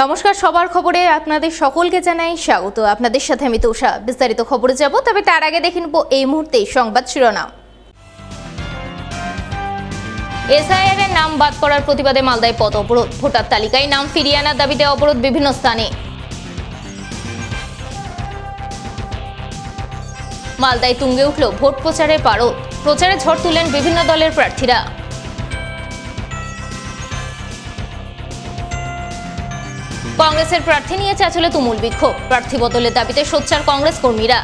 নমস্কার, সবার খবরে আপনাদের সকলকে জানাই স্বাগত। আপনাদের সাথে আমি তোষা। বিস্তারিত খবরে যাব, তবে তার আগে দেখে নেব এই মুহূর্তে সংবাদ শিরোনাম। এসআইআর এর নাম বাদ পড়ার প্রতিবাদে মালদায় পথ অবরোধ। ভোটার তালিকায় নাম ফিরিয়ে আনার দাবিতে অবরোধ বিভিন্ন স্থানে। মালদায় তুঙ্গে উঠল ভোট প্রচারের পারদ। প্রচারে ঝড় তুললেন বিভিন্ন দলের প্রার্থীরা। কংগ্রেসের প্রার্থী নিয়ে চাচলে তুমুল বিক্ষোভ। প্রার্থী বদলের দাবিতে সোচ্চার কংগ্রেস কর্মীরা।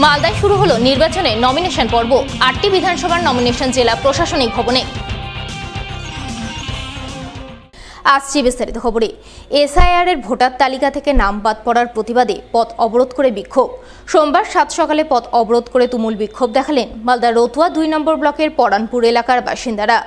মালদায় শুরু হলো নির্বাচনে নমিনেশন পর্ব। 8টি বিধানসভার নমিনেশন জেলা প্রশাসনিক ভবনে। আসছি বিস্তারিত খবরে। এসআইআর এর ভোটার তালিকা থেকে নাম বাদ পড়ার প্রতিবাদে পথ অবরোধ করে বিক্ষোভ। সোমবার 7 সকালে পথ অবরোধ করে তুমুল বিক্ষোভ দেখালেন মালদা রতুয়া 2 নম্বর ব্লকের পরানপুর এলাকার বাসিন্দারা।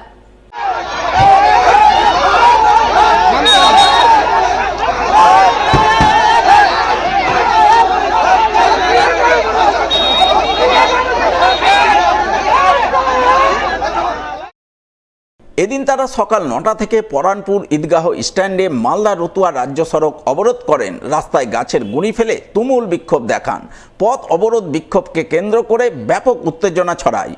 এদিন তারা সকাল 9টা থেকে পরানপুর ঈদগাহ স্ট্যান্ডে মালদা রতুয়া রাজ্য সড়ক অবরোধ করেন। রাস্তায় গাছের গুঁড়ি ফেলে তুমুল বিক্ষোভ দেখান। পথ অবরোধ বিক্ষোভকে কেন্দ্র করে ব্যাপক উত্তেজনা ছড়ায়।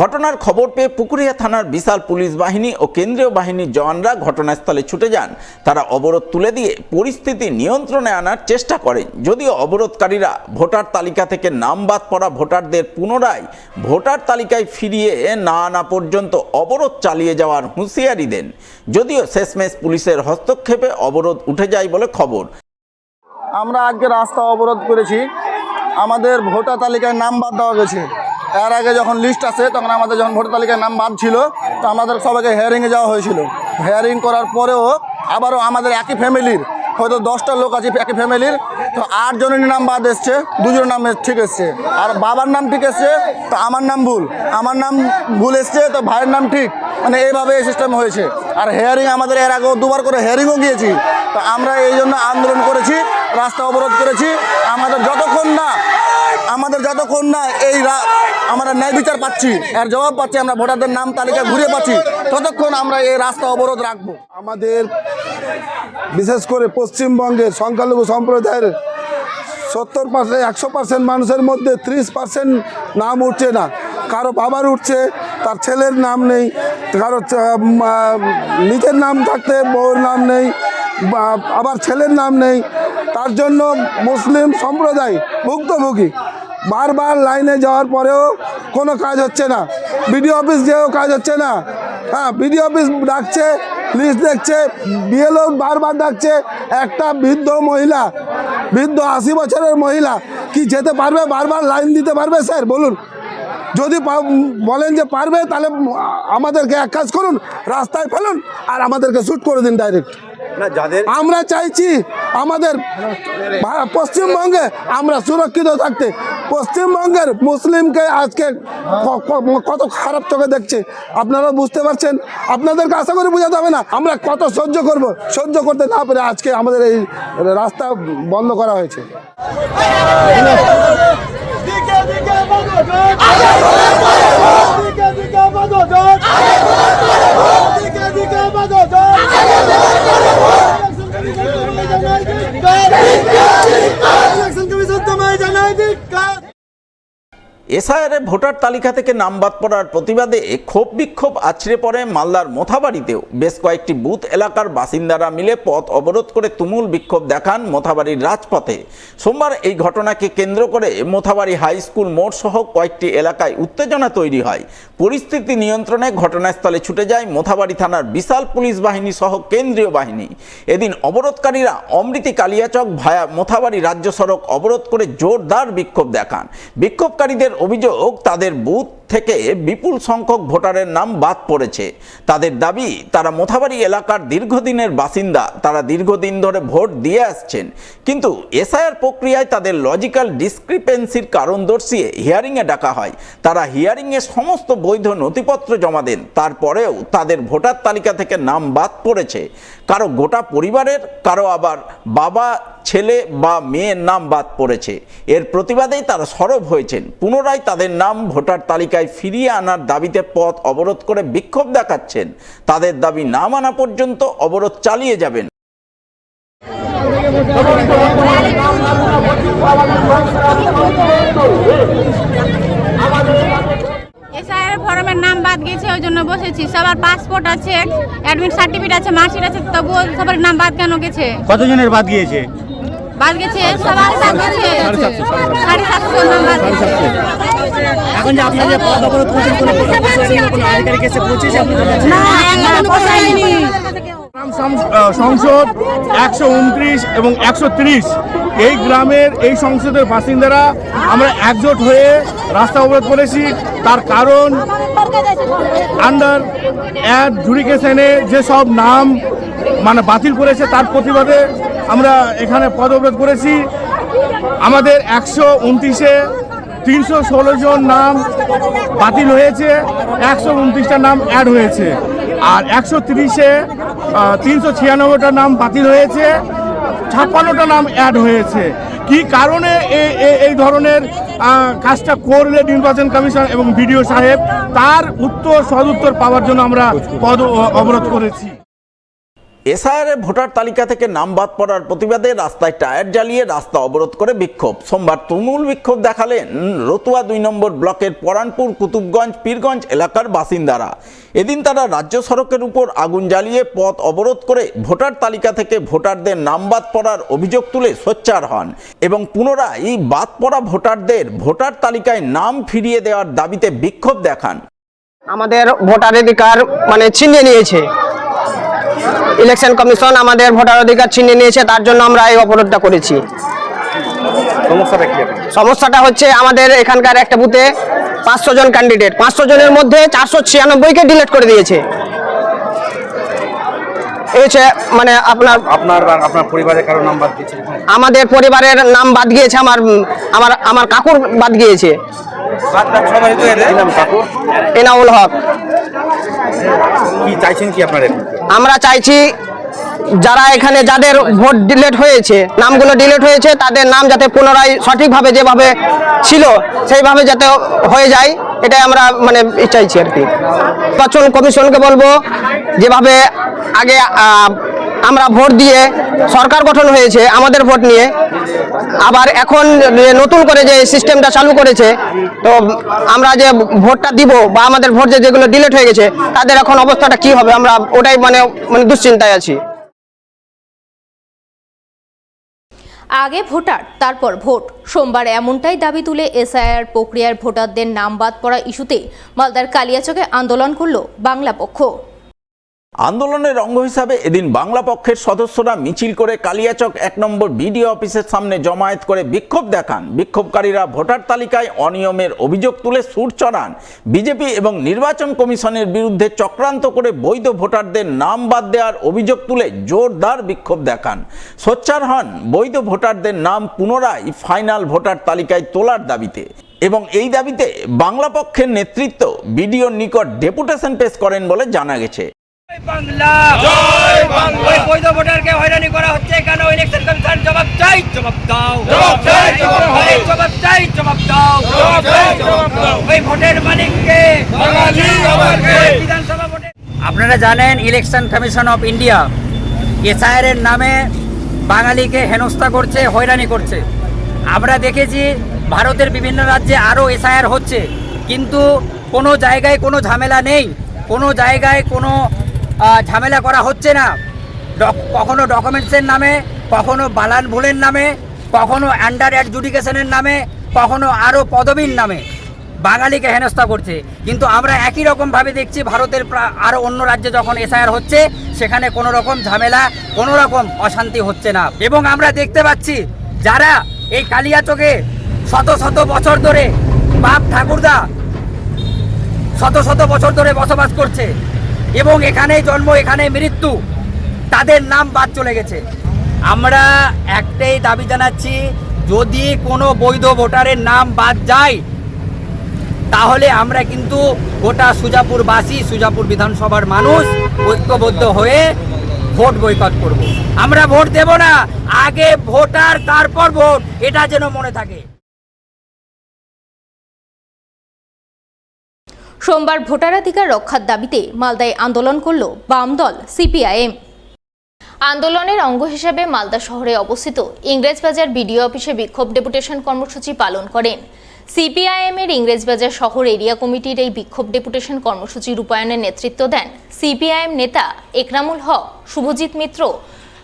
ঘটনার খবর পেয়ে পুকুরিয়া থানার বিশাল পুলিশ বাহিনী ও কেন্দ্রীয় বাহিনীর জওয়ানরা ঘটনাস্থলে ছুটে যান। তারা অবরোধ তুলে দিয়ে পরিস্থিতি নিয়ন্ত্রণে আনার চেষ্টা করেন। যদিও অবরোধকারীরা ভোটার তালিকা থেকে নাম বাদ পড়া ভোটারদের পুনরায় ভোটার তালিকায় ফিরিয়ে না আনা পর্যন্ত অবরোধ চালিয়ে যাওয়ার হুঁশিয়ারি দেন। যদিও শেষমেশ পুলিশের হস্তক্ষেপে অবরোধ উঠে যায় বলে খবর। আমরা আজকে রাস্তা অবরোধ করেছি। আমাদের ভোটার তালিকায় নাম বাদ দেওয়া গেছে। এর আগে যখন লিস্ট আসে তখন আমাদের যখন ভোটার তালিকায় নাম বাদ ছিল, তো আমাদের সবাইকে হেয়ারিংয়ে যাওয়া হয়েছিল। হেয়ারিং করার পরেও আবারও আমাদের একই ফ্যামিলির হয়তো 10টা লোক আছে একই ফ্যামিলির, তো 8 জনের নাম বাদ এসছে, 2 জনের নাম ঠিক এসছে। আর বাবার নাম ঠিক এসছে, তো আমার নাম ভুল এসছে, তো ভাইয়ের নাম ঠিক। মানে এইভাবে এই সিস্টেম হয়েছে। আর হেয়ারিং আমাদের এর আগেও 2বার করে হেয়ারিংও গিয়েছি। তো আমরা এই জন্য আন্দোলন করেছি, রাস্তা অবরোধ করেছি। আমাদের যতক্ষণ না এই আমরা ন্যায় বিচার পাচ্ছি, এর জবাব পাচ্ছি, আমরা ভোটারদের নাম তালিকা ঘুরে পাচ্ছি, ততক্ষণ আমরা এই রাস্তা অবরোধ রাখবো। আমাদের বিশেষ করে পশ্চিমবঙ্গের সংখ্যালঘু সম্প্রদায়ের 70% 100% মানুষের মধ্যে 30% নাম উঠছে না। কারো বাবার উঠছে, তার ছেলের নাম নেই, কারো নিজের নাম থাকতে বউর নাম নেই, আবার ছেলের নাম নেই। তার জন্য মুসলিম সম্প্রদায় ভুক্তভোগী। বারবার লাইনে যাওয়ার পরেও কোনো কাজ হচ্ছে না। বিডিও অফিস যেও কাজ হচ্ছে না। হ্যাঁ, বিডিও অফিস ডাকছে, লিস্ট দেখছে, বিএলও বারবার ডাকছে। একটা বৃদ্ধ 80 বছরের মহিলা কি যেতে পারবে? বারবার লাইন দিতে পারবে? স্যার বলুন, যদি বলেন যে পারবে, তাহলে আমাদেরকে এক কাজ করুন, রাস্তায় ফেলুন আর আমাদেরকে শ্যুট করে দিন ডাইরেক্ট। আমরা চাইছি আমাদের পশ্চিমবঙ্গে আমরা সুরক্ষিত থাকতে। পশ্চিমবঙ্গের মুসলিমকে আজকে কত খারাপ চোখে দেখছে, আপনারা বুঝতে পারছেন। আপনাদেরকে আশা করে বোঝাতে হবে না আমরা কত সহ্য করব। সহ্য করতে না পেরে আজকে আমাদের এই রাস্তা বন্ধ করা হয়েছে। এসআইআর ভোটার তালিকা থেকে নাম বাদ পড়ার প্রতিবাদে ক্ষোভ বিক্ষোভ আছড়ে পড়ে মালদার মোথাবাড়িতেও। বেশ কয়েকটি বুথ এলাকার বাসিন্দারা মিলে পথ অবরোধ করে তুমুল বিক্ষোভ দেখান মোথাবাড়ির রাজপথে। সোমবার এই ঘটনাকে কেন্দ্র করে মোথাবাড়ি হাই স্কুল মোড় সহ কয়েকটি এলাকায় উত্তেজনা তৈরি হয়। পরিস্থিতি নিয়ন্ত্রণে ঘটনাস্থলে ছুটে যায় মোথাবাড়ি থানার বিশাল পুলিশ বাহিনী সহ কেন্দ্রীয় বাহিনী। এদিন অবরোধকারীরা অমৃতি কালিয়াচক ভায়া মোথাবাড়ি রাজ্য সড়ক অবরোধ করে জোরদার বিক্ষোভ দেখান। বিক্ষোভকারীদের অভিযোগ, তাদের বুথ থেকে বিপুল সংখ্যক ভোটারের নাম বাদ পড়েছে। তাদের দাবি, তারা মোথাবাড়ি এলাকার দীর্ঘদিনের বাসিন্দা, তারা দীর্ঘদিন ধরে ভোট দিয়ে আসছেন, কিন্তু এসআইআর প্রক্রিয়ায় তাদের লজিক্যাল ডিসক্রিপেন্সির কারণ দর্শিয়ে হিয়ারিংয়ে ডাকা হয়। তারা হিয়ারিংয়ে সমস্ত বৈধ নথিপত্র জমা দেন, তারপরেও তাদের ভোটার তালিকা থেকে নাম বাদ পড়েছে। কারো গোটা পরিবারের, কারো আবার বাবা, ছেলে বা মেয়ের নাম বাদ পড়েছে। এর প্রতিবাদেই তারা সরব হয়েছেন। পুনরায় তাদের নাম ভোটার তালিকায় ফিরিয়ে আনার দাবিতে পথ অবরোধ করে বিক্ষোভ দেখাচ্ছেন। তাদের দাবি না মানা পর্যন্ত অবরোধ চালিয়ে যাবেন। এসআইআর ফর্মের নাম বাদ গেছে, ওই জন্য বসেছি। সবার পাসপোর্ট আছে, অ্যাডমিট সার্টিফিকেট আছে, মার্কশিট আছে, তবুও সবার নাম বাদ কেন গেছে? কতজনের বাদ গিয়েছে? বাদ গেছে সবার বাদ গেছে, 750 নাম বাদ গেছে। এখন যে আপনারা যে পদ অবরোধ করছেন, কোনো আধিকারিক এসে পৌঁছেছে আপনাদের কাছে? না, এখনো পৌঁছায়নি। সংসদ 129 এবং 130 এই গ্রামের এই সংসদের বাসিন্দারা আমরা একজোট হয়ে রাস্তা অবরোধ করেছি। তার কারণ, আন্ডার অ্যাডজুডিকেশনে যেসব নাম বাতিল করেছে তার প্রতিবাদে আমরা এখানে পদ অবরোধ করেছি। আমাদের 129-এ 316 জন নাম বাতিল হয়েছে, 129টা নাম অ্যাড হয়েছে, আর 130-এ 396টা নাম বাতিল হয়েছে, 56টা নাম অ্যাড হয়েছে। কি কারণে এই ধরনের কাজটা করলে নির্বাচন কমিশন এবং বিডিও সাহেব, তার সদুত্তর পাওয়ার জন্য আমরা পদ অবরোধ করেছি। এসআইআর ভোটার তালিকা থেকে নাম বাদ পড়ার প্রতিবাদে রাস্তায় টায়ার জ্বালিয়ে রাস্তা অবরোধ করে বিক্ষোভ। সোমবার তুমুল বিক্ষোভ দেখালেন রতুয়া 2 নম্বর ব্লকের পরানপুর, কুতুবগঞ্জ, পীরগঞ্জ এলাকার বাসিন্দারা। এদিন তারা রাজ্য সড়কের উপর আগুন জ্বালিয়ে পথ অবরোধ করে ভোটার তালিকা থেকে ভোটারদের নাম বাদ পড়ার অভিযোগ তুলে সোচ্চার হন এবং পুনরায় বাদ পড়া ভোটারদের ভোটার তালিকায় নাম ফিরিয়ে দেওয়ার দাবিতে বিক্ষোভ দেখান। আমাদের ভোটাধিকার ছিনিয়ে নিয়েছে, ইলেকশন কমিশন আমাদের ভোটার অধিকার ছিনিয়ে নিয়েছে, তার জন্য আমরা এই অবরোধটা করেছি। সমস্যাটা হচ্ছে, আমাদের এখানকার একটা বুথে 500 জন ক্যান্ডিডেট, 500 জনের মধ্যে 496কে ডিলিট করে দিয়েছে। এই হচ্ছে আপনার পরিবারের কারো নাম বাদ দিয়েছে? আমাদের পরিবারের নাম বাদ গিয়েছে, আমার কাকুর বাদ গিয়েছে, এনাউল হক। কি চাইছেন কি আপনারা? আমরা চাইছি যারা এখানে যাদের ভোট ডিলিট হয়েছে, নামগুলো ডিলিট হয়েছে, তাদের নাম যাতে পুনরায় সঠিকভাবে যেভাবে ছিল সেইভাবে যাতে হয়ে যায়, এটাই আমরা চাইছি আর কি। নির্বাচন কমিশনকে বলবো, যেভাবে আগে আমরা ভোট দিয়ে সরকার গঠন হয়েছে আমাদের ভোট নিয়ে, আবার এখন নতুন করে যে সিস্টেমটা চালু করেছে, তো আমরা যে ভোটটা দিব বা আমাদের ভোট যেগুলো ডিলিট হয়ে গেছে তাদের এখন অবস্থাটা কি হবে, আমরা ওটাই দুশ্চিন্তায় আছি। আগে ভোটার, তারপর ভোট। সোমবার এমনটাই দাবি তুলে এসআইআর প্রক্রিয়ার ভোটারদের নাম বাদ পড়া ইস্যুতে মালদার কালিয়াচকে আন্দোলন করল বাংলা পক্ষ। আন্দোলনের অঙ্গ হিসাবে এদিন বাংলা পক্ষের সদস্যরা মিছিল করে কালিয়াচক 1 নম্বর বিডিও অফিসের সামনে জমায়েত করে বিক্ষোভ দেখান। বিক্ষোভকারীরা ভোটার তালিকায় অনিয়মের অভিযোগ তুলে সুর চড়ান। বিজেপি এবং নির্বাচন কমিশনের বিরুদ্ধে চক্রান্ত করে বৈধ ভোটারদের নাম বাদ দেওয়ার অভিযোগ তুলে জোরদার বিক্ষোভ দেখান। সোচ্চার হন বৈধ ভোটারদের নাম পুনরায় ফাইনাল ভোটার তালিকায় তোলার দাবিতে, এবং এই দাবিতে বাংলা পক্ষের নেতৃত্ব বিডিওর নিকট ডেপুটেশন পেশ করেন বলে জানা গেছে। বাংলা জয় বাংলা, ওই বৈধ ভোটারকে হয়রানি করা হচ্ছে কেন? ইলেকশন কমিশন জবাব চাই, জবাব দাও, জবাব চাই, জবাব চাই, জবাব দাও, জবাব চাই, জবাব দাও। ওই ভোটের মালিককে বাঙালি আমাকে বিধানসভা ভোটে। আপনারা জানেন, election commission of India SIR এর নামে বাঙালিকে হেনস্থা করছে, হয়রানি করছে। আমরা দেখেছি ভারতের বিভিন্ন রাজ্যে আরও এসআইআর হচ্ছে, কিন্তু কোনো জায়গায় কোনো ঝামেলা নেই, কোনো জায়গায় কোনো ঝামেলা করা হচ্ছে না। কখনো ডকুমেন্টসের নামে, কখনো বালান ভুলের নামে, কখনো আন্ডার অ্যাডজুডিকেশনের নামে, কখনো আরও পদবীর নামে বাঙালিকে হেনস্থা করছে। কিন্তু আমরা একই রকমভাবে দেখছি ভারতের আরও অন্য রাজ্যে যখন এসআইআর হচ্ছে সেখানে কোনো রকম ঝামেলা, কোনো রকম অশান্তি হচ্ছে না। এবং আমরা দেখতে পাচ্ছি যারা এই কালিয়াচকে শত শত বছর ধরে বাপ ঠাকুরদা শত শত বছর ধরে বসবাস করছে এবং এখানেই জন্ম, এখানে মৃত্যু, তাদের নাম বাদ চলে গেছে। আমরা একটাই দাবি জানাচ্ছি, যদি কোনো বৈধ ভোটারের নাম বাদ যায় তাহলে আমরা কিন্তু গোটা সুজাপুরবাসী, সুজাপুর বিধানসভার মানুষ ঐক্যবদ্ধ হয়ে ভোট বয়কট করব। আমরা ভোট দেব না, আগে ভোটার তারপর ভোট, এটা যেন মনে থাকে। সোমবার ভোটাধিকার রক্ষার দাবিতে মালদায় আন্দোলন করল বাম দল সিপিআইএম। আন্দোলনের অঙ্গ হিসেবে মালদা শহরে অবস্থিত ইংরেজবাজার বিডিও অফিসে বিক্ষোভ ডেপুটেশন কর্মসূচি পালন করেন। সিপিআইএম-এর ইংরেজবাজার শহর এরিয়া কমিটির এই বিক্ষোভ ডেপুটেশন কর্মসূচি রূপায়ণের নেতৃত্ব দেন সিপিআইএম নেতা একরামুল হক, শুভজিৎ মিত্র,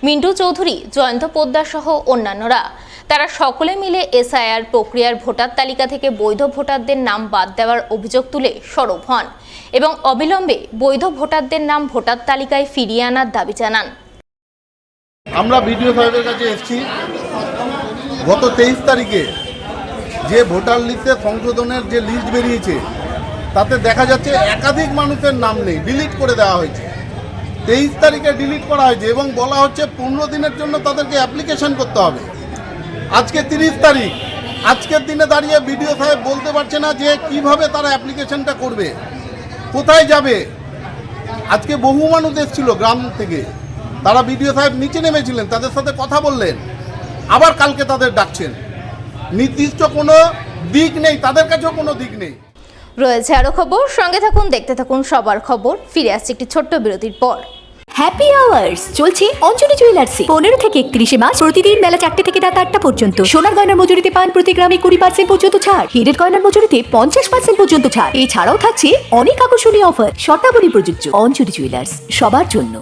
মিন্টু চৌধুরী, জয়ন্ত পোদ্দার সহ অন্যান্যরা। তারা সকলে মিলে এসআইআর প্রক্রিয়ার ভোটার তালিকা থেকে বৈধ ভোটারদের নাম বাদ দেওয়ার অভিযোগ তুলে সরব হন এবং অবিলম্বে বৈধ ভোটারদের নাম ভোটার তালিকায় ফিরিয়ে আনার দাবি জানান। আমরা বিডিও সাহেবের কাছে এসেছি গত 23 তারিখে যে ভোটার লিস্টে সংশোধনের যে লিস্ট বেরিয়েছে তাতে দেখা যাচ্ছে একাধিক মানুষের নাম নেই, ডিলিট করে দেওয়া হয়েছে। 23 তারিখে ডিলিট করা হয়েছে এবং বলা হচ্ছে 15 দিনের জন্য তাদেরকে অ্যাপ্লিকেশন করতে হবে। আজকে 30 তারিখ, আজকের দিনে দাঁড়িয়ে বিডিও সাহেব বলতে পারছে না যে কিভাবে তারা অ্যাপ্লিকেশনটা করবে, কোথায় যাবে। আজকে বহু মানুষ এসেছিল গ্রাম থেকে, তারা বিডিও সাহেব নিচে নেমেছিলেন, তাদের সাথে কথা বললেন, আবার কালকে তাদের ডাকছেন। নির্দিষ্ট কোনো দিক নেই, তাদের কাছেও কোনো দিক নেই। রয়েছে আরো খবর, সঙ্গে থাকুন, দেখতে থাকুন সবার খবর। ফিরে আসছে একটি ছোট্ট বিরতির পর। হ্যাপি আওয়ার্স চলছে অঞ্জলি জুয়েলার্সে 15 থেকে 31 মার্চ প্রতিদিন বেলা 4টে থেকে রাত 8টা পর্যন্ত। সোনার গয়নার মজুরিতে পান প্রতি গ্রামে 20% পর্যন্ত ছাড়, হীরের গয়নার মজুরিতে 50% পর্যন্ত ছাড়। এছাড়াও থাকছে অনেক আকর্ষণীয় অফার, শর্তাবলী প্রযোজ্য। অঞ্জলি জুয়েলার্স, সবার জন্য।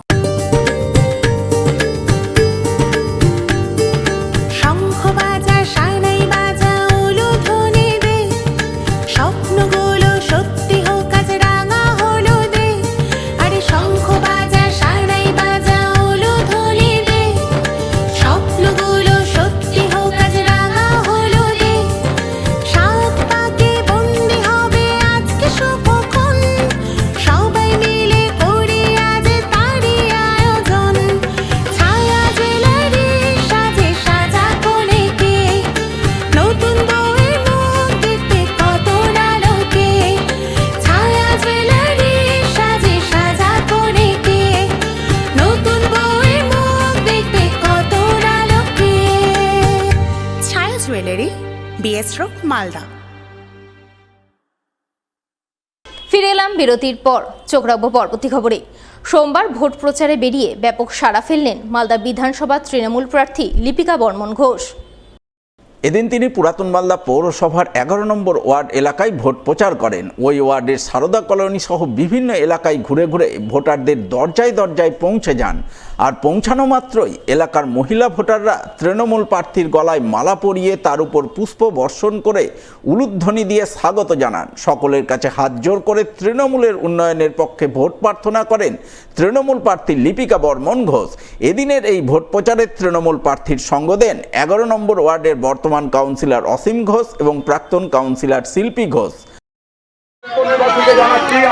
মালদা। ফিরে এলাম বিরতির পর, চোখ রাখবো পরবর্তী খবরে। সোমবার ভোট প্রচারে বেরিয়ে ব্যাপক সাড়া ফেললেন মালদা বিধানসভা তৃণমূল প্রার্থী লিপিকা বর্মন ঘোষ। এদিন তিনি পুরাতন মালদা পৌরসভার 11 নম্বর ওয়ার্ড এলাকায় ভোট প্রচার করেন। ওই ওয়ার্ডের সারদা কলোনি সহ বিভিন্ন এলাকায় ঘুরে ঘুরে ভোটারদের দরজায় দরজায় পৌঁছে যান। আর পৌঁছানো মাত্রই এলাকার মহিলা ভোটাররা তৃণমূল প্রার্থীর গলায় মালা পরিয়ে তার উপর পুষ্প বর্ষণ করে উলুধ্বনি দিয়ে স্বাগত জানান। সকলের কাছে হাত জোর করে তৃণমূলের উন্নয়নের পক্ষে ভোট প্রার্থনা করেন তৃণমূল প্রার্থী লিপিকা বর্মন ঘোষ। এদিনের এই ভোট প্রচারে তৃণমূল প্রার্থীর সঙ্গ দেন 11 নম্বর ওয়ার্ডের বর্তমান কাউন্সিলর অসীম ঘোষ এবং প্রাক্তন কাউন্সিলর শিল্পী ঘোষ।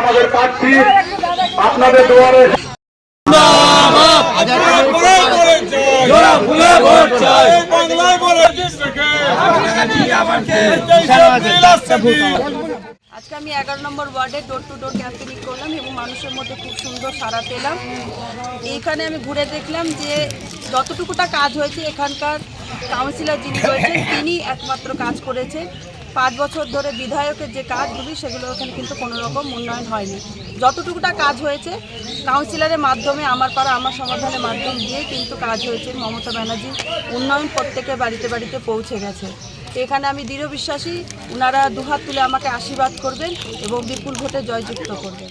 আমাদের প্রার্থী আপনাদের দুয়ারে আজকে আমি 11 নম্বর ওয়ার্ডে ডোর টু ডোর ক্যাম্পেনিং করলাম এবং মানুষের মধ্যে খুব সুন্দর সাড়া পেলাম। এইখানে আমি ঘুরে দেখলাম যে যতটুকুটা কাজ হয়েছে এখানকার কাউন্সিলর যিনি রয়েছেন তিনি একমাত্র কাজ করেছেন। 5 বছর ধরে বিধায়কের যে কাজগুলি সেগুলো ওখানে কিন্তু কোনো রকম উন্নয়ন হয়নি। যতটুকুটা কাজ হয়েছে কাউন্সিলরের মাধ্যমে, আমার পাড়া আমার সমাধানের মাধ্যম দিয়ে কিন্তু কাজ হয়েছে। মমতা ব্যানার্জির উন্নয়ন প্রত্যেকের বাড়িতে বাড়িতে পৌঁছে গেছে। এখানে আমি দৃঢ় বিশ্বাসী ওনারা দুহাত তুলে আমাকে আশীর্বাদ করবেন এবং বিপুল ভোটে জয়যুক্ত করবেন।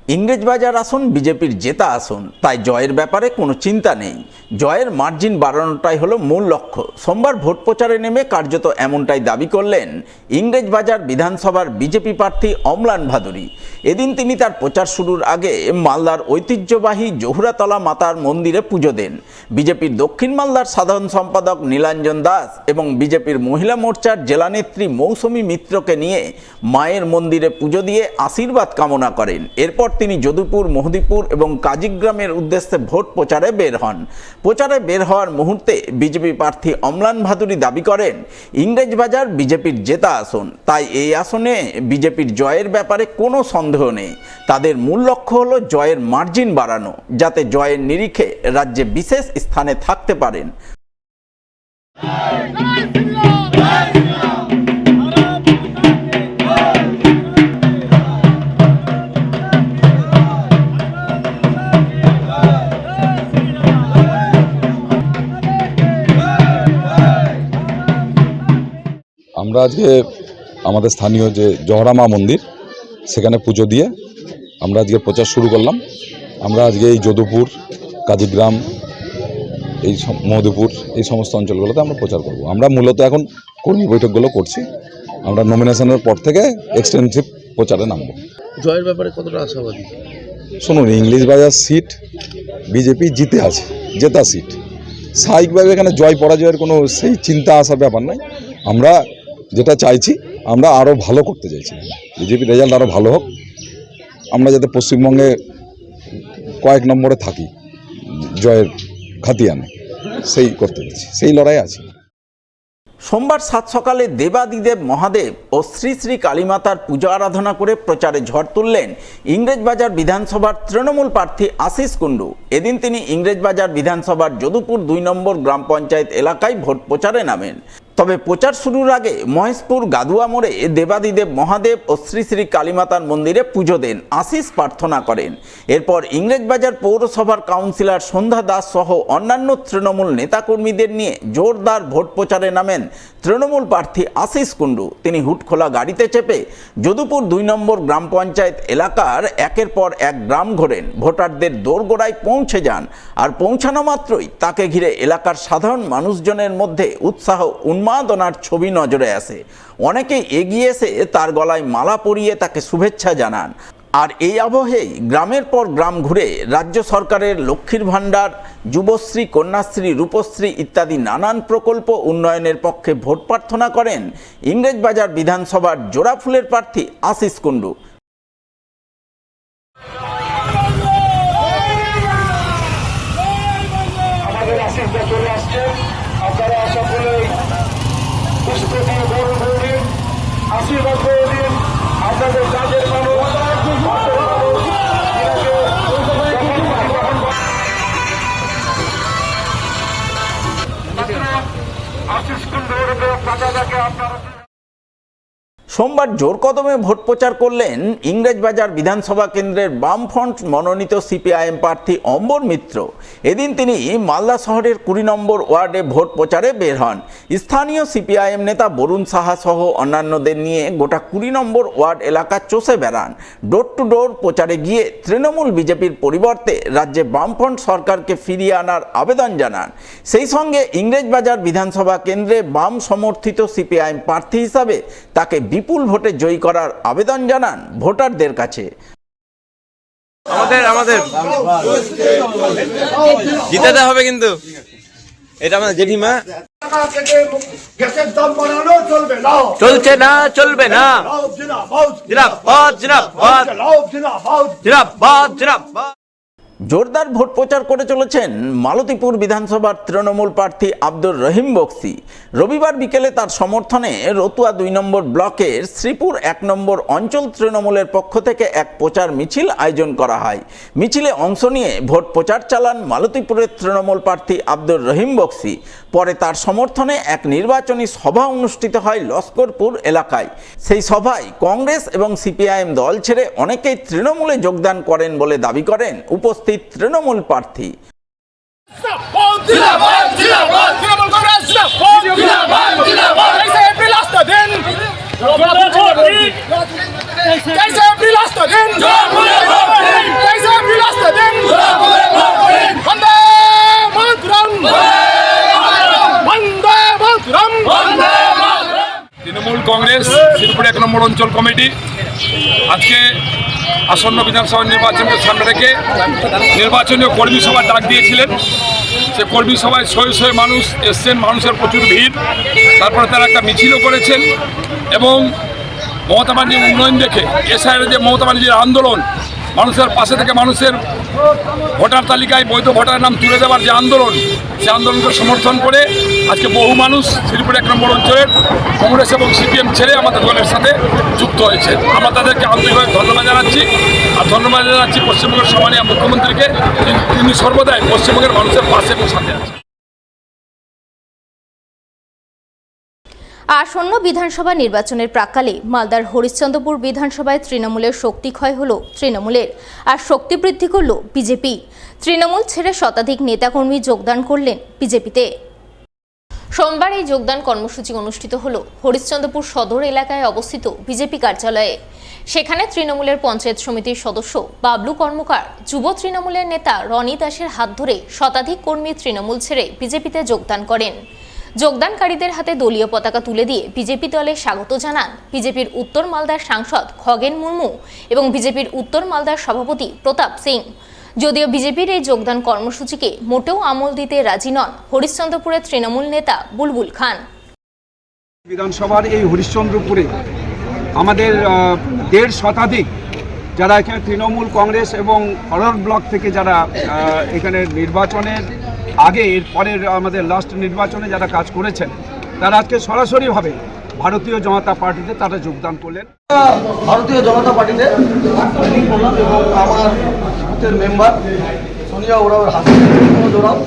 ইংরেজবাজার আসন বিজেপির জেতা আসন, তাই জয়ের ব্যাপারে কোনো চিন্তা নেই। জয়ের মার্জিন বাড়ানোটাই হলো মূল লক্ষ্য। সোমবার ভোট প্রচারে নেমে কার্যত এমনটাই দাবি করলেন ইংরেজবাজার বিধানসভার বিজেপি প্রার্থী অম্লান ভাদুরী। এদিন তিনি তার প্রচার শুরুর আগে মালদার ঐতিহ্যবাহী জহুরাতলা মাতার মন্দিরে পুজো দেন। বিজেপির দক্ষিণ মালদার সাধারণ সম্পাদক নীলাঞ্জন দাস এবং বিজেপির মহিলা মোর্চার জেলানেত্রী মৌসুমী মিত্রকে নিয়ে মায়ের মন্দিরে পুজো দিয়ে আশীর্বাদ কামনা করেন। এরপর তিনি যদুপুর, মহদীপুর এবং কাজীগ্রামের উদ্দেশ্যে ভোট প্রচারে বের হন। প্রচারে বের হওয়ার মুহূর্তে বিজেপি প্রার্থী অম্লান ভাদুরী দাবি করেন ইংরেজবাজার বিজেপির জেতা আসন, তাই এই আসনে বিজেপির জয়ের ব্যাপারে কোনো সন্দেহ নেই। তাদের মূল লক্ষ্য হলো জয়ের মার্জিন বাড়ানো, যাতে জয়ের নিরিখে রাজ্যে বিশেষ স্থানে থাকতে পারেন। আমরা আজকে আমাদের স্থানীয় যে জহরামা মন্দির, সেখানে পুজো দিয়ে আমরা আজকে প্রচার শুরু করলাম। আমরা আজকে এই যদুপুর, কাজীগ্রাম, এই মহদীপুর, এই সমস্ত অঞ্চলগুলোতে আমরা প্রচার করব। আমরা মূলত এখন কর্মী বৈঠকগুলো করছি। আমরা নমিনেশনের পর থেকে এক্সটেন্সিভ প্রচারে নামব। জয়ের ব্যাপারে কতটা আশাবাদী? শুনুন, ইংলিশবাজার সিট বিজেপি জিতে আছে, জেতা সিট। স্বাভাবিকভাবে এখানে জয় পরাজয়ের কোনো সেই চিন্তা আসার ব্যাপার নাই। আমরা যেটা চাইছি, আমরা আরও ভালো করতে চাইছি। বিজেপির রেজাল্ট আরও ভালো হোক, আমরা যাতে পশ্চিমবঙ্গে কয়েক নম্বরে থাকি, জয়ের খাতিয়ানে, সেই করতে চাইছি, সেই লড়াই আছে। সোমবার সাত সকালে দেবাদিদেব মহাদেব ও শ্রী শ্রী কালীমাতার পূজা আরাধনা করে প্রচারে ঝড় তুললেন ইংরেজবাজার বিধানসভার তৃণমূল প্রার্থী আশিস কুণ্ডু। এদিন তিনি ইংরেজবাজার বিধানসভার যদুপুর 2 নম্বর গ্রাম পঞ্চায়েত এলাকায় ভোট প্রচারে নামেন। তবে প্রচার শুরুর আগে মহেশপুর গাদুয়া মোড়ে দেবাদিদেব মহাদেব ও শ্রী শ্রী কালীমাতার মন্দিরে পুজো দেন, আশিস প্রার্থনা করেন। এরপর ইংরেজবাজার পৌরসভার কাউন্সিলর সন্ধ্যা দাস সহ অন্যান্য তৃণমূল নেতাকর্মীদের নিয়ে জোরদার ভোট প্রচারে নামেন তৃণমূল প্রার্থী আশিস কুণ্ডু। তিনি হুটখোলা গাড়িতে চেপে যদুপুর 2 নম্বর গ্রাম পঞ্চায়েত এলাকার একের পর এক গ্রাম ঘোরেন, ভোটারদের দোরগোড়ায় পৌঁছে যান। আর পৌঁছানো মাত্রই তাকে ঘিরে এলাকার সাধারণ মানুষজনের মধ্যে উৎসাহ উন্মাদনার ছবি নজরে আসে। অনেকেই এগিয়ে এসে তার গলায় মালা পরিয়ে তাকে শুভেচ্ছা জানান। আর এই আবহেই গ্রামের পর গ্রাম ঘুরে রাজ্য সরকারের লক্ষ্মীর ভাণ্ডার, যুবশ্রী, কন্যাশ্রী, রূপশ্রী ইত্যাদি নানান প্রকল্প উন্নয়নের পক্ষে ভোট প্রার্থনা করেন ইংরেজবাজার বিধানসভার জোড়াফুলের প্রার্থী আশিস কুণ্ডু। আমাদের আশিসদা চলে আসছে, আপনারা সকলে পুষ্প দিয়ে বরণ করবেন, আশীর্বাদ করে দিন। আপনাদের কাজের মানুষ আশিস কুণ্ডুর পাতাটাকে আপনারা। সোমবার জোর কদমে ভোট প্রচার করলেন ইংরেজবাজার বিধানসভা কেন্দ্রের বামফ্রন্ট মনোনীত সিপিআইএম প্রার্থী অম্বর মিত্র। এদিন তিনি মালদা শহরের 20 নম্বর ওয়ার্ডে ভোট প্রচারে বের হন। স্থানীয় সিপিআইএম নেতা বরুণ সাহা সহ অন্যান্যদের নিয়ে গোটা 20 নম্বর ওয়ার্ড এলাকা চষে বেড়ান। ডোর টু ডোর প্রচারে গিয়ে তৃণমূল বিজেপির পরিবর্তে রাজ্যে বামফ্রন্ট সরকারকে ফিরিয়ে আনার আবেদন জানান। সেই সঙ্গে ইংরেজবাজার বিধানসভা কেন্দ্রে বাম সমর্থিত সিপিআইএম প্রার্থী হিসাবে তাকে বিপুল ভোটে জয়ী করার আবেদন জানান ভোটারদের কাছে। আমাদের জিতাতে হবে, কিন্তু এটা আমাদের জেঠিমা চলছে না, চলবে না। জিন্দাবাদ, জিন্দাবাদ, জিন্দাবাদ, জিন্দাবাদ। জোরদার ভোট প্রচার করে চলেছেন মালতীপুর বিধানসভার তৃণমূল প্রার্থী আব্দুর রহিম বক্সি। রবিবার বিকেলে তার সমর্থনে রতুয়া 2 নম্বর ব্লকের শ্রীপুর 1 নম্বর অঞ্চল তৃণমূলের পক্ষ থেকে এক প্রচার মিছিল আয়োজন করা হয়। মিছিলে অংশ নিয়ে ভোট প্রচার চালান মালতীপুরের তৃণমূল প্রার্থী আব্দুর রহিম বক্সি। পরে তার সমর্থনে এক নির্বাচনী সভা অনুষ্ঠিত হয় লস্করপুর এলাকায়। সেই সভায় কংগ্রেস এবং সিপিআইএম দল ছেড়ে অনেকেই তৃণমূলে যোগদান করেন বলে দাবি করেন উপস্থিত তৃণমূল প্রার্থী। कैसे তৃণমূল কংগ্রেস শ্রীপুর 1 নম্বর অঞ্চল কমিটি আজকে আসন্ন বিধানসভা নির্বাচনকে সামনে রেখে নির্বাচনীয় কর্মী সভার ডাক দিয়েছিলেন। সে কর্মী সভায় শয়ে শয়ে মানুষ এসছেন, মানুষের প্রচুর ভিড়। তারপরে তারা একটা মিছিলও করেছেন এবং মমতা ব্যানার্জির উন্নয়ন দেখে এসআইআর যে মমতা ব্যানার্জির আন্দোলন, মানুষের পাশে থেকে মানুষের ভোটার তালিকায় বৈধ ভোটারের নাম তুলে দেওয়ার যে আন্দোলন, সে আন্দোলনকে সমর্থন করে আজকে বহু মানুষ শ্রীপুর 1 নম্বর অঞ্চলের কংগ্রেস এবং সিপিএম ছেড়ে আমাদের দলের সাথে যুক্ত হয়েছে। আমরা তাদেরকে আন্তরিকভাবে ধন্যবাদ জানাচ্ছি। আর ধন্যবাদ জানাচ্ছি পশ্চিমবঙ্গের সম্মানীয় মুখ্যমন্ত্রীকে, তিনি সর্বদাই পশ্চিমবঙ্গের মানুষের পাশে এবং সাথে আছেন। আসন্ন বিধানসভা নির্বাচনের প্রাক্কালে মালদার হরিশ্চন্দ্রপুর বিধানসভায় তৃণমূলের শক্তি ক্ষয় হলো তৃণমূলের, আর শক্তি বৃদ্ধি করল বিজেপি। তৃণমূল ছেড়ে শতাধিক নেতাকর্মী যোগদান করলেন বিজেপিতে। সোমবার এই যোগদান কর্মসূচি অনুষ্ঠিত হলো হরিশ্চন্দ্রপুর সদর এলাকায় অবস্থিত বিজেপি কার্যালয়ে। সেখানে তৃণমূলের পঞ্চায়েত সমিতির সদস্য বাবলু কর্মকার, যুব তৃণমূলের নেতা রনি দাসের হাত ধরে শতাধিক কর্মী তৃণমূল ছেড়ে বিজেপিতে যোগদান করেন। যোগদানকারীদের হাতে দলীয় পতাকা তুলে দিয়ে বিজেপি দলে স্বাগত জানান বিজেপির উত্তর মালদার সাংসদ খগেন মুর্মু এবং বিজেপির উত্তর মালদার সভাপতি প্রতাপ সিং। যদিও বিজেপির এই যোগদান কর্মসূচিকে মোটেও আমল দিতে রাজি নন হরিশ্চন্দ্রপুরের তৃণমূল নেতা বুলবুল খান। বিধানসভার এই হরিশ্চন্দ্রপুরে আমাদের 1.5 শতাধিক যারা এখানে তৃণমূল কংগ্রেস এবং ফরওয়ার্ড ব্লক থেকে যারা এখানে নির্বাচনের আগে এর পরের আমাদের লাস্ট নির্বাচনে যারা কাজ করেছেন, তারা আজকে সরাসরিভাবে ভারতীয় জনতা পার্টিতে তারা যোগদান করলেন। ভারতীয় জনতা পার্টিতে জয়েনিং করলাম এবং আমার বুথের মেম্বার সোনিয়া ওরাওয়ের হাতে জোড়াও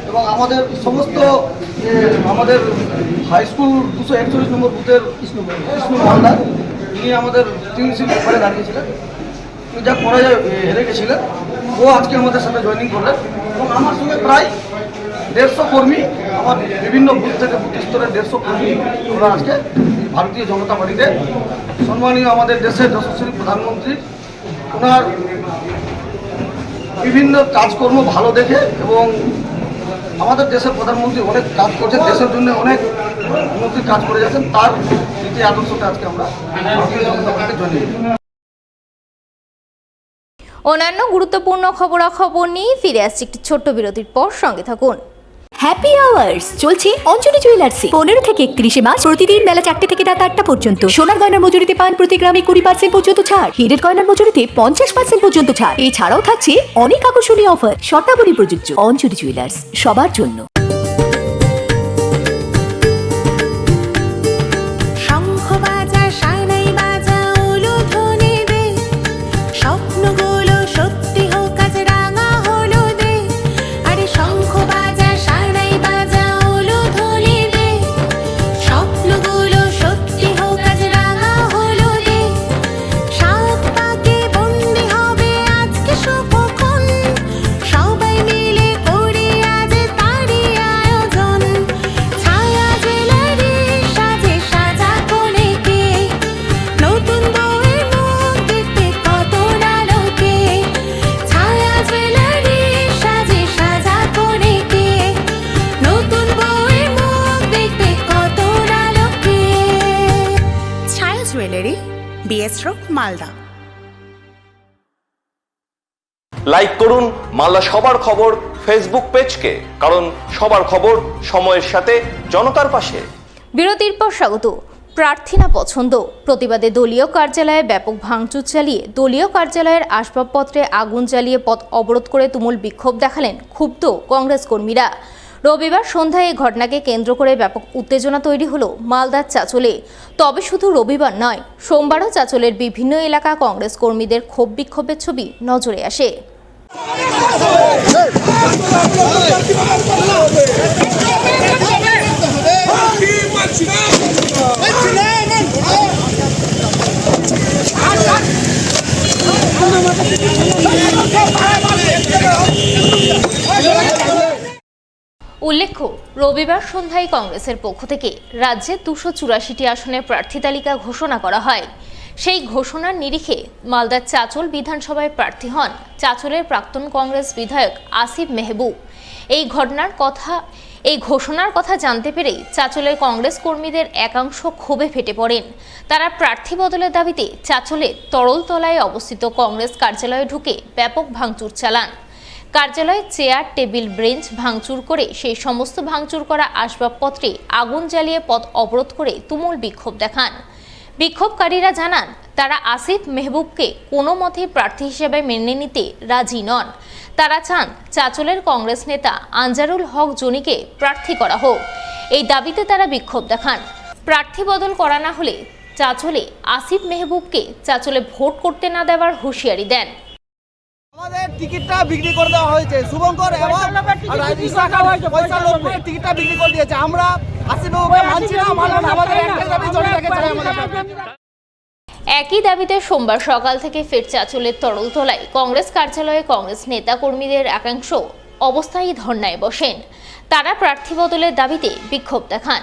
এবং আমাদের সমস্ত আমাদের হাই স্কুল 241 নম্বর বুথের ইসনু মালদা, তিনি আমাদের টিএমসি মেম্বারে দাঁড়িয়েছিলেন, তিনি যা পরাজয় হেরে গেছিলেন, ও আজকে আমাদের সাথে জয়েনিং করলেন এবং আমার সঙ্গে প্রায় 150 কর্মী, আমার বিভিন্ন বুথ থেকে বুথ স্তরের 150 কর্মী ওরা আজকে ভারতীয় জনতা পার্টিতে সম্মানীয় আমাদের দেশের যশস্বী প্রধানমন্ত্রী ওনার বিভিন্ন কাজকর্ম ভালো দেখে এবং আমাদের দেশের প্রধানমন্ত্রী অনেক কাজ করছে, দেশের জন্য অনেক উন্নতির কাজ করে যাচ্ছেন, তার নীতি আদর্শকে আজকে আমরা ভারতীয় জনতা পার্টিতে জয়েন। অন্যান্য গুরুত্বপূর্ণ খবরাখবর নিয়ে ফিরে আসছি একটি ছোট্ট বিরতির পর, সঙ্গে থাকুন। হ্যাপি আওয়ার্স চলছে অঞ্জলি জুয়েলার্সে। 15 থেকে 31 মার্চ প্রতিদিন বেলা 4টে থেকে রাত 8টা পর্যন্ত। সোনার গয়নার মজুরিতে পান প্রতি গ্রামে 20% পর্যন্ত ছাড়। হীরের গয়নার মজুরিতে 50% পর্যন্ত ছাড়। এছাড়াও থাকছে অনেক আকর্ষণীয় অফার। শর্তাবলী প্রযোজ্য। অঞ্জলি জুয়েলার্স, সবার জন্য। মালদা। লাইক করুন মালদা সবার খবর ফেসবুক পেজকে, কারণ সবার খবর সময়ের সাথে জনতার পাশে। বিরতির পর স্বাগত। প্রার্থী না পছন্দ, প্রতিবাদে দলীয় কার্যালয়ে ব্যাপক ভাঙচুর চালিয়ে দলীয় কার্যালয়ের আসবাবপত্রে আগুন জ্বালিয়ে পথ অবরোধ করে তুমুল বিক্ষোভ দেখালেন ক্ষুব্ধ কংগ্রেস কর্মীরা। রবিবার সন্ধ্যায় এই ঘটনাকে কেন্দ্র করে ব্যাপক উত্তেজনা তৈরি হলো মালদার চাঁচলে। তবে শুধু রবিবার নয়, সোমবারও চাঁচলের বিভিন্ন এলাকা কংগ্রেস কর্মীদের ক্ষোভ বিক্ষোভের ছবি নজরে আসে। উল্লেখ্য, রবিবার সন্ধ্যায় কংগ্রেসের পক্ষ থেকে রাজ্যে 284টি আসনের প্রার্থী তালিকা ঘোষণা করা হয়। সেই ঘোষণার নিরিখে মালদার চাঁচল বিধানসভায় প্রার্থী হন চাঁচলের প্রাক্তন কংগ্রেস বিধায়ক আসিফ মেহবুব। এই ঘোষণার কথা জানতে পেরেই চাঁচলের কংগ্রেস কর্মীদের একাংশ ক্ষোভে ফেটে পড়েন। তারা প্রার্থী বদলের দাবিতে চাঁচলের তরলতলায় অবস্থিত কংগ্রেস কার্যালয়ে ঢুকে ব্যাপক ভাঙচুর চালান। কার্যালয়ে চেয়ার, টেবিল, বেঞ্চ ভাঙচুর করে সেই সমস্ত ভাঙচুর করা আসবাবপত্রে আগুন জ্বালিয়ে পথ অবরোধ করে তুমুল বিক্ষোভ দেখান। বিক্ষোভকারীরা জানান তারা আসিফ মেহবুবকে কোনো মতেই প্রার্থী হিসেবে মেনে নিতে রাজি নন। তারা চান চাঁচলের কংগ্রেস নেতা আনজারুল হক জনিকে প্রার্থী করা হোক। এই দাবিতে তারা বিক্ষোভ দেখান। প্রার্থী বদল করা না হলে চাঁচলে আসিফ মেহবুবকে চাঁচলে ভোট করতে না দেওয়ার হুঁশিয়ারি দেন। আমাদের টিকিটটা বিক্রি করে দেওয়া হয়েছে, শুভঙ্কর এবং পয়সার লোভ করে টিকিটটা বিক্রি করে দিয়েছে। আমরা আসিফ মেহবুবকে মানছি না, আমাদের একটাই দাবি, জনতাকে চাই আমাদের। একই দাবিতে সোমবার সকাল থেকে ফের চাঁচলের তরলতলায় কংগ্রেস কার্যালয়ে কংগ্রেস নেতা কর্মীদের একাংশ অবস্থায়ী ধর্নায় বসেন। তারা প্রার্থী বদলের দাবিতে বিক্ষোভ দেখান।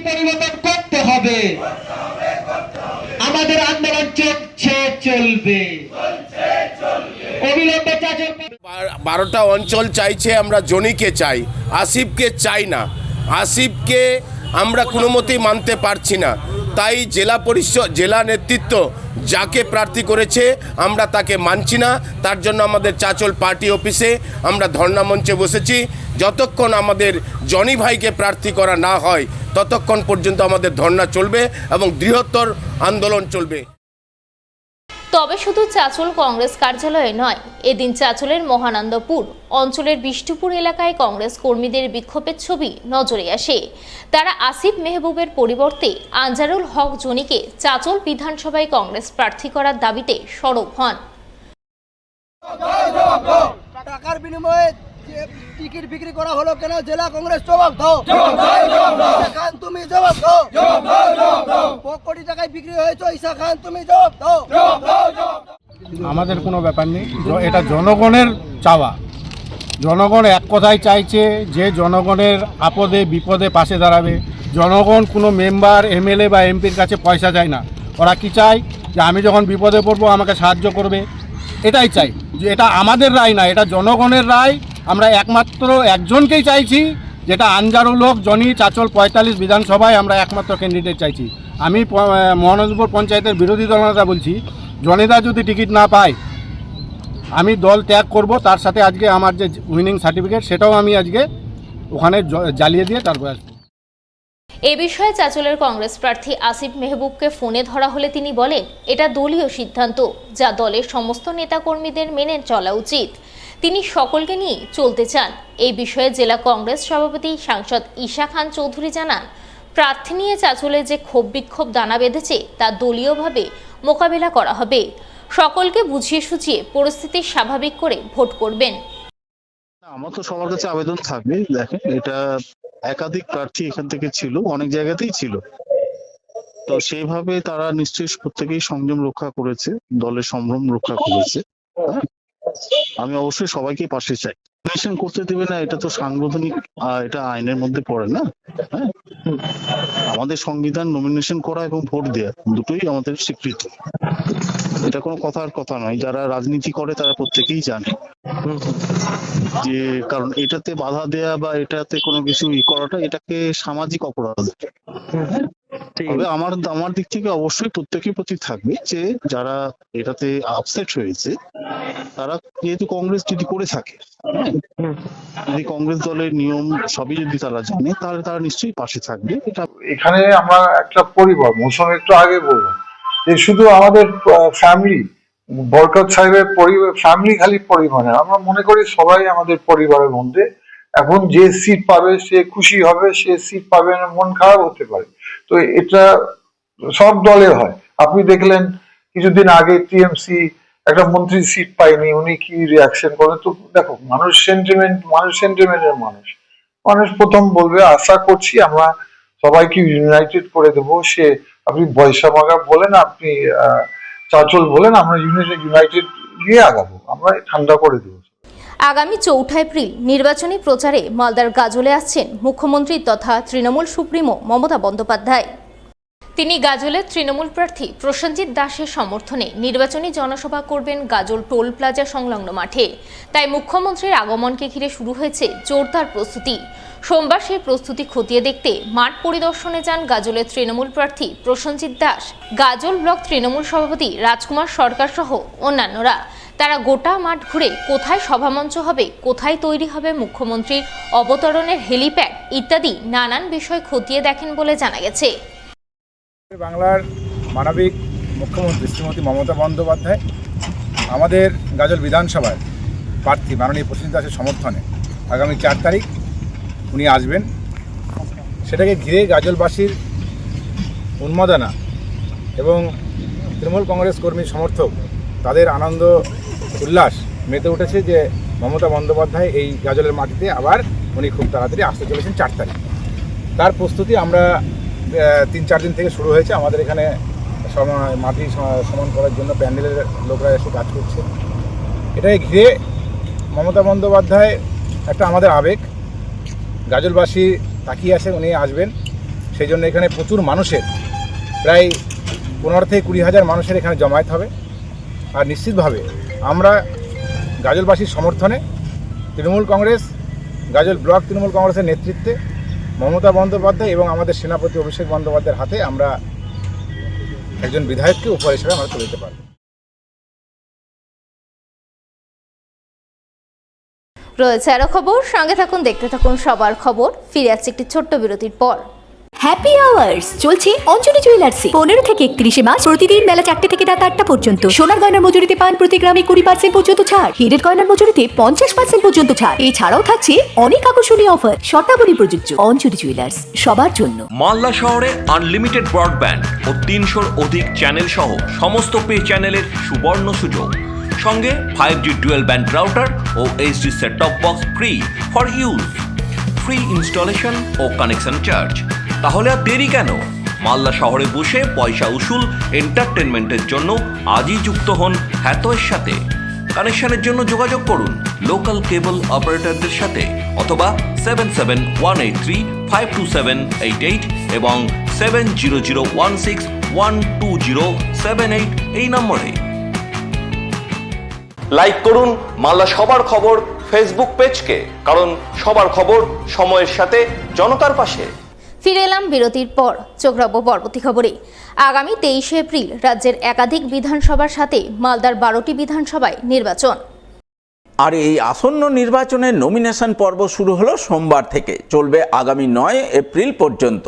পরিবর্তন করতে হবে, আমাদের আন্দোলন চলবে। 12টা অঞ্চল চাইছে, আমরা জনিকে চাই, আসিফকে চাই না। আসিফকে আমরা কোনো মতেই মানতে পারছি না। তাই জেলা নেতৃত্ব যাকে প্রার্থী করেছে আমরা তাকে মানছি না। তার জন্য আমাদের চাঁচল পার্টি অফিসে আমরা ধর্ণা মঞ্চে বসেছি। যতক্ষণ আমাদের জনি ভাইকে প্রার্থী করা না হয় ততক্ষণ পর্যন্ত আমাদের ধর্ণা চলবে এবং বৃহত্তর আন্দোলন চলবে। তবে শুধু চাঁচল কংগ্রেস কার্যালয়ে নয়, এদিন চাঁচলের মহানন্দপুর অঞ্চলের বিষ্ণুপুর এলাকায় কংগ্রেস কর্মীদের বিক্ষোভের ছবি নজরে আসে। তারা আসিফ মেহবুবের পরিবর্তে আনজারুল হক জনিকে চাঁচল বিধানসভায় কংগ্রেস প্রার্থী করার দাবিতে সরব হন। টাকার বিনিময়ে টিকিট বিক্রি করা হলো কেন? জেলা কংগ্রেস জবাব দাও, খান তুমি জবাব দাও। কোটি টাকায় বিক্রি হয়েছে, ঈশা খান তুমি জবাব দাও। আমাদের কোনো ব্যাপার নেই, এটা জনগণের চাওয়া। জনগণ এক কথাই চাইছে যে জনগণের আপদে বিপদে পাশে দাঁড়াবে। জনগণ কোনো মেম্বার, এমএলএ বা এমপির কাছে পয়সা চায় না। ওরা কি চায়? যে আমি যখন বিপদে পড়বো আমাকে সাহায্য করবে, এটাই চাই। যে এটা আমাদের রায় না, এটা জনগণের রায়। আমরা একমাত্র একজনকেই চাইছি, যেটা আনজারুল হক জনি, চাঁচল 45 বিধানসভায় আমরা একমাত্র ক্যান্ডিডেট চাইছি। আমি মহানন্দপুর পঞ্চায়েতের বিরোধী দলনেতা বলছি, জনিদা যদি টিকিট না পায় আমি দল ত্যাগ করব। তার সাথে আজকে আমার যে উইনিং সার্টিফিকেট সেটাও আমি আজকে ওখানে জ্বালিয়ে দিয়ে তারপর আসবো। এ বিষয়ে চাঁচলের কংগ্রেস প্রার্থী আসিফ মেহবুবকে ফোনে ধরা হলে তিনি বলেন এটা দলীয় সিদ্ধান্ত, যা দলের সমস্ত নেতাকর্মীদের মেনে চলা উচিত। তিনি সকলকে নিয়ে চলতে চান। এই বিষয়ে জেলা কংগ্রেস সভাপতি সাংসদ ঈশা খান চৌধুরী জানান, প্রার্থী নিয়ে চাঁচলে যে ক্ষোভ বিক্ষোভ দানা বেঁধেছে তা দলীয়ভাবে মোকাবেলা করা হবে। সকলকে বুঝিয়ে সুঝিয়ে পরিস্থিতি স্বাভাবিক করে ভোট করবেন। আমার তো সবার কাছে আবেদন থাকবে, দেখেন এটা একাধিক প্রার্থী এখান থেকে ছিল, অনেক জায়গাতেই ছিল, তো সেইভাবে তারা নিশ্চয়ই প্রত্যেকেই সংযম রক্ষা করেছে, দলের সম্ভ্রম রক্ষা করেছে। আমি অবশ্যই সবাইকে পাশে চাই। নমিনেশন করতে দেবে না এটা তো সাংবিধানিক, এটা আইনের মধ্যে পড়ে না। হ্যাঁ, আমাদের সংবিধান নমিনেশন করা এবং ভোট দেওয়া দুটোই আমাদের স্বীকৃতি। এটা কোনো কথার কথা নয়। যারা রাজনীতি করে তারা প্রত্যেকেই জানে যে, কারণ এটাতে বাধা দেয়া বা এটাতে কোনো কিছু করাটা এটাকে সামাজিক অপরাধ। তবে আমার দিক থেকে অবশ্যই প্রত্যেকের প্রতি থাকবে যে যারা এটাতে আপসেট হয়েছে তারা যেহেতু কংগ্রেস যদি করে থাকে, যদি কংগ্রেস দলের নিয়ম সবই যদি তারা জানে তাহলে তারা নিশ্চয়ই পাশে থাকবে। এটা এখানে আমরা একটা পরিবার, মৌসুম একটু আগে বললাম যে শুধু আমাদের ফ্যামিলি, বরকত সাহেবের ফ্যামিলি খালি পরিবার না, আমরা মনে করি সবাই আমাদের পরিবারের মধ্যে। এখন যে সিট পাবে সে খুশি হবে, সে সিট পাবে না মন খারাপ হতে পারে। তো এটা সব দলে হয়। আপনি দেখলেন কিছুদিন আগে টিএমসি একটা মন্ত্রী সিট পায়নি, উনি কি রিয়াকশন করে। তো দেখো, মানুষ সেন্টিমেন্টের মানুষ প্রথম বলবে আশা করছি আমরা সবাইকে ইউনাইটেড করে দেবো। সে আপনি বৈশামাগা বলেন, আপনি চাঁচল বলেন, আমরা ইউনাইটেড গিয়ে আগাবো, আমরা ঠান্ডা করে দেবো। আগামী 4 এপ্রিল নির্বাচনী প্রচারে মালদার গাজলে আসছেন মুখ্যমন্ত্রী তথা তৃণমূল সুপ্রিমো মমতা বন্দ্যোপাধ্যায়। তিনি গাজলের তৃণমূল প্রার্থী প্রসেনজিৎ দাসের সমর্থনে নির্বাচনী জনসভা করবেন গাজল টোল প্লাজা সংলগ্ন মাঠে। তাই মুখ্যমন্ত্রীর আগমনকে ঘিরে শুরু হয়েছে জোরদার প্রস্তুতি। সোমবার সেই প্রস্তুতি খতিয়ে দেখতে মাঠ পরিদর্শনে যান গাজলের তৃণমূল প্রার্থী প্রসেনজিৎ দাস, গাজল ব্লক তৃণমূল সভাপতি রাজকুমার সরকার সহ অন্যান্যরা। তারা গোটা মাঠ ঘুরে কোথায় সভামঞ্চ হবে, কোথায় তৈরি হবে মুখ্যমন্ত্রীর অবতরণের হেলিপ্যাড ইত্যাদি নানান বিষয় খতিয়ে দেখেন বলে জানা গেছে। বাংলার মানবিক মুখ্যমন্ত্রী শ্রীমতী মমতা বন্দ্যোপাধ্যায় আমাদের গাজল বিধানসভার প্রার্থী মাননীয় প্রসেনজিৎ দাসের সমর্থনে আগামী 4 তারিখ উনি আসবেন। সেটাকে ঘিরে গাজলবাসীর উন্মাদনা এবং তৃণমূল কংগ্রেস কর্মী সমর্থক তাদের আনন্দ উল্লাস মেতে উঠেছে যে মমতা বন্দ্যোপাধ্যায় এই গাজলের মাটিতে আবার উনি খুব তাড়াতাড়ি আসতে চলেছেন 4 তারিখ। তার প্রস্তুতি আমরা 3-4 দিন থেকে শুরু হয়েছে। আমাদের এখানে মাটি সমান করার জন্য প্যান্ডেলের লোকরা এসে কাজ করছে। এটাকে ঘিরে মমতা বন্দ্যোপাধ্যায় একটা আমাদের আবেগ, গাজলবাসী তাকিয়ে আছে উনি আসবেন। সেই জন্য এখানে প্রচুর মানুষের প্রায় 15 থেকে 20 হাজার মানুষের এখানে জমায়েত হবে। আর নিশ্চিতভাবে আমরা গাজলবাসীর সমর্থনে তৃণমূল কংগ্রেস, গাজল ব্লক তৃণমূল কংগ্রেসের নেতৃত্বে মমতা বন্দ্যোপাধ্যায় এবং আমাদের সেনাপতি অভিষেক বন্দ্যোপাধ্যায়ের হাতে আমরা একজন বিধায়ককে উপহার হিসেবে আমরা তুলে দিতে পারব। রয়েছে আরো খবর, সঙ্গে থাকুন, দেখতে থাকুন সবার খবর। ফিরে আসছে একটি ছোট্ট বিরতির পর। হ্যাপি আওয়ার্স চলছে অঞ্জলি জুয়েলার্সে। 15 থেকে 31 মার্চ প্রতিদিন বেলা 4টে থেকে রাত 8টা পর্যন্ত। সোনার গয়নার মজুরিতে পান প্রতি গ্রামে 20% পর্যন্ত ছাড়। হীরের গয়নার মজুরিতে 50% পর্যন্ত ছাড়। এছাড়াও থাকছে অনেক আকর্ষণীয় অফার। শর্তাবলী প্রযোজ্য। অঞ্জলি জুয়েলার্স, সবার জন্য। মালদা শহরে আনলিমিটেড ব্রডব্যান্ড ও 300-র অধিক চ্যানেল সহ সমস্ত পে চ্যানেলের সুবর্ণ সুযোগ। সঙ্গে 5G ডুয়েল ব্যান্ড রাউটার ও HD set top box free for use. Free installation ও কানেকশন চার্জ। তাহলে আর দেরি কেন? মালদা শহরে বসে পয়সা উসুল এন্টারটেনমেন্টের জন্য আজই যুক্ত হন হ্যাথওয়ের সাথে। কানেকশনের জন্য যোগাযোগ করুন লোকাল কেবল অপারেটরদের সাথে অথবা 7718352788 এবং 7001612078 এই নম্বরে। লাইক করুন মালদা সবার খবর ফেসবুক পেজকে, কারণ সবার খবর সময়ের সাথে জনতার পাশে। ফিরে এলাম বিরতির পর। চোখ রাখবো পরবর্তী খবরে। আগামী 23শে এপ্রিল রাজ্যের একাধিক বিধানসভার সাথে মালদার 12টি বিধানসভায় নির্বাচন। আর এই আসন্ন নির্বাচনের নমিনেশন পর্ব শুরু হলো সোমবার থেকে, চলবে আগামী 9 এপ্রিল পর্যন্ত।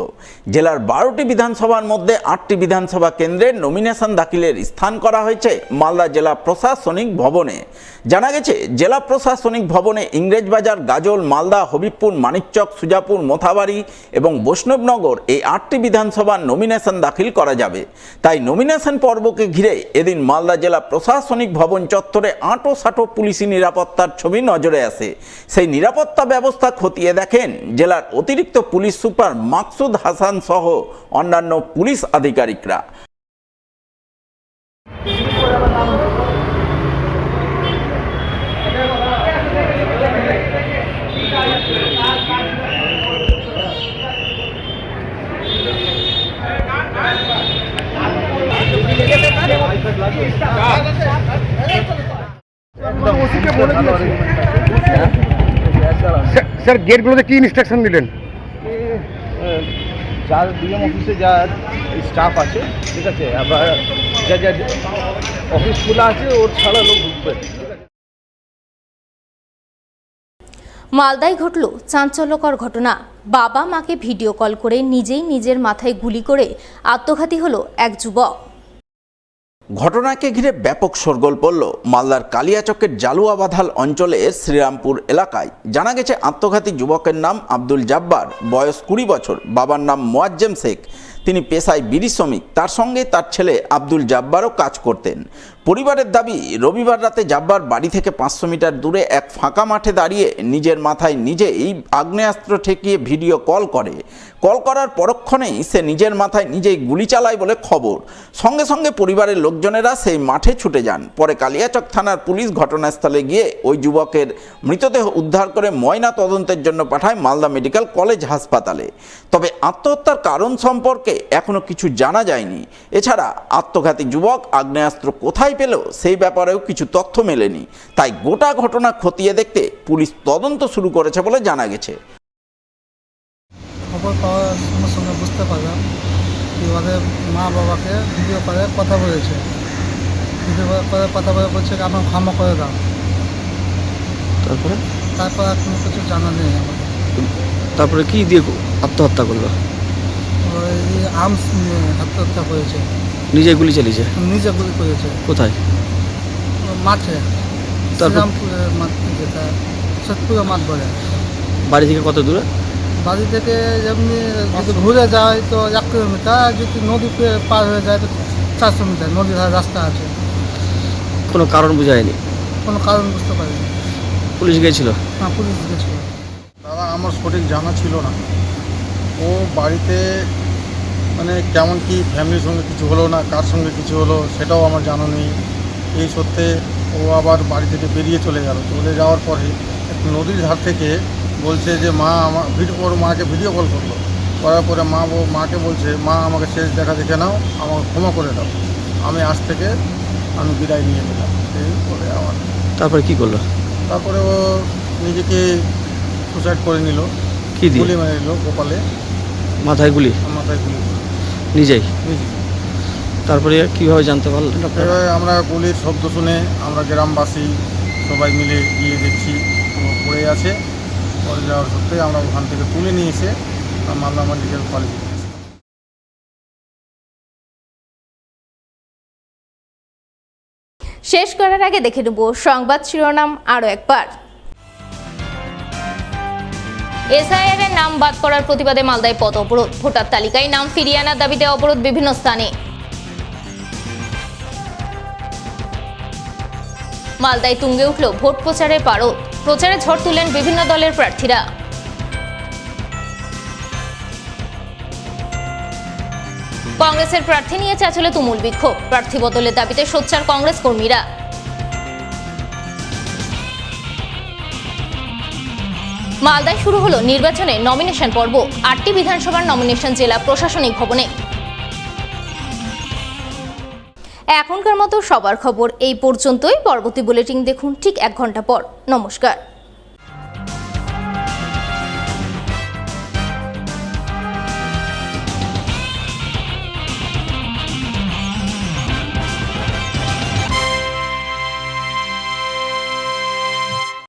জেলার 12টি বিধানসভার মধ্যে 8টি বিধানসভা কেন্দ্রের নমিনেশন দাখিলের স্থান করা হয়েছে মালদা জেলা প্রশাসনিক ভবনে। জানা গেছে, জেলা প্রশাসনিক ভবনে ইংরেজবাজার, গাজল, মালদা, হবিবপুর, মানিকচক, সুজাপুর, মোথাবাড়ি এবং বৈষ্ণবনগর এই 8টি বিধানসভার নমিনেশন দাখিল করা যাবে। তাই নমিনেশন পর্বকে ঘিরে এদিন মালদা জেলা প্রশাসনিক ভবন চত্বরে আঁটো পুলিশি নিরাপত্তার ছবি নজরে আসে। সেই নিরাপত্তা ব্যবস্থা খতিয়ে দেখেন জেলার অতিরিক্ত পুলিশ সুপার মাকসুদ হাসান সহ অন্যান্য পুলিশ আধিকারিকরা। স্যার, গেটগুলোতে কি ইনস্ট্রাকশন দিলেন? যার ডিএম অফিসে যা স্টাফ আছে, ঠিক আছে, আবার যা যা অফিস খোলা আছে ওর ছাড়া লোক ঢুকবে। মালদায় ঘটল চাঞ্চল্যকর ঘটনা। বাবা মাকে ভিডিও কল করে নিজেই নিজের মাথায় গুলি করে আত্মঘাতী হলো এক যুবক। ঘটনাকে ঘিরে ব্যাপক শোরগোল পড়ল মালদার কালিয়াচকের জালুয়াবাধাল অঞ্চলের শ্রীরামপুর এলাকায়। জানা গেছে, আত্মঘাতী যুবকের নাম আব্দুল জাব্বার, বয়স 20 বছর। বাবার নাম মোয়াজ্জেম শেখ, তিনি পেশায় বিড়ি শ্রমিক। তার সঙ্গে তার ছেলে আব্দুল জাব্বারও কাজ করতেন। পরিবারের দাবি, রবিবার রাতে জাব্বার বাড়ি থেকে 500 মিটার দূরে এক ফাঁকা মাঠে দাঁড়িয়ে নিজের মাথায় নিজেই আগ্নেয়াস্ত্র ঠেকিয়ে ভিডিও কল করে। কল করার পরক্ষণেই সে নিজের মাথায় নিজেই গুলি চালায় বলে খবর। সঙ্গে সঙ্গে পরিবারের লোকজনেরা সেই মাঠে ছুটে যান। পরে কালিয়াচক থানার পুলিশ ঘটনাস্থলে গিয়ে ওই যুবকের মৃতদেহ উদ্ধার করে ময়না তদন্তের জন্য পাঠায় মালদা মেডিকেল কলেজ হাসপাতালে। তবে আত্মহত্যার কারণ সম্পর্কে এখনো কিছু জানা যায়নি। এছাড়া আত্মঘাতী যুবক আগ্নেয়াস্ত্র কোথায় পেল সেই ব্যাপারেও কিছু তথ্য মেলেনি। তাই গোটা ঘটনা খতিয়ে দেখতে পুলিশ তদন্ত শুরু করেছে বলে জানা গেছে। খবর পাওয়ার সঙ্গে সঙ্গে বুঝতে পারলাম কি ওদের মা বাবাকে ভিডিও করে কথা বলেছে। ভিডিও করে কথা বলে বলছে আমার ক্ষমা করে দাও। তারপর আর কোনো কিছু জানা নেই আমাদের। তারপরে কি দিয়ে আত্মহত্যা করলো? ওই আর্মস নিয়ে আত্মহত্যা করেছে। নিজে গুলি চালিয়েছে? নিজে গুলি করেছে। কোথায়? মাঠে, শ্রীরামপুরের মাঠ, যেটা সতপুরের মাঠ বলে। বাড়ি থেকে কত দূরে? বাড়ি থেকে এমনি যদি ঘুরে যায় তো 1 কিলোমিটার, যদি নদী পার হয়ে যায় তো 400 মিটার। নদীর রাস্তা আছে। কোনো কারণ বোঝা যায়নি? কোনো কারণ বুঝতে পারিনি। পুলিশ গিয়েছিল? হ্যাঁ, পুলিশ গিয়েছিল। দাদা আমার সঠিক জানা ছিল না। ও বাড়িতে মানে কেমন কি ফ্যামিলির সঙ্গে কিছু হলো না কার সঙ্গে কিছু হলো সেটাও আমার জানা নেই। এই সত্ত্বে ও আবার বাড়ি থেকে বেরিয়ে চলে গেল। চলে যাওয়ার পরে নদীর ধার থেকে বলছে যে মা আমার ওর মাকে ভিডিও কল করলো। করার পরে মাকে বলছে মা আমাকে শেষ দেখা দেখে নাও, আমাকে ক্ষমা করে দাও, আমি আজ থেকে আমি বিদায় নিয়ে নিলাম। এই বলে আমার। তারপরে কি করলো? তারপরে ও নিজেকে সুসাইড করে নিল। কি দিয়ে? গুলি মেরে নিল কপালে। মাথায় গুলি? মাথায় গুলি। নিজেই? নিজে। তারপরে কিভাবে জানতে পারলেন? এভাবে আমরা গুলির শব্দ শুনে আমরা গ্রামবাসী সবাই মিলে গিয়ে দেখছি পড়ে আছে। পড়ে যাওয়ার সত্ত্বে আমরা ওখান থেকে তুলে নিয়ে এসে মালদা মেডিকেল কলেজে। শেষ করার আগে দেখে নেব সংবাদ শিরোনাম আরও একবার। এসআইআর এর নাম বাদ পড়ার প্রতিবাদে মালদায় পথ অবরোধ। ভোটার তালিকায় নাম ফিরিয়ে আনার দাবিতে অবরোধ বিভিন্ন স্থানে। মালদায় তুঙ্গে উঠল ভোট প্রচারের পারদ। প্রচারে ঝড় তুলেন বিভিন্ন দলের প্রার্থীরা। কংগ্রেসের প্রার্থী নিয়ে চাচলে তুমুল বিক্ষোভ। প্রার্থী বদলের দাবিতে সোচ্চার কংগ্রেস কর্মীরা। মালদায় শুরু হলো নির্বাচনের নমিনেশন পর্ব। 8টি বিধানসভার নমিনেশন জেলা প্রশাসনিক ভবনে। এখনকার মতো সবার খবর এই পর্যন্তই। পরবর্তী বুলেটিন দেখুন ঠিক 1 ঘন্টা পর। নমস্কার।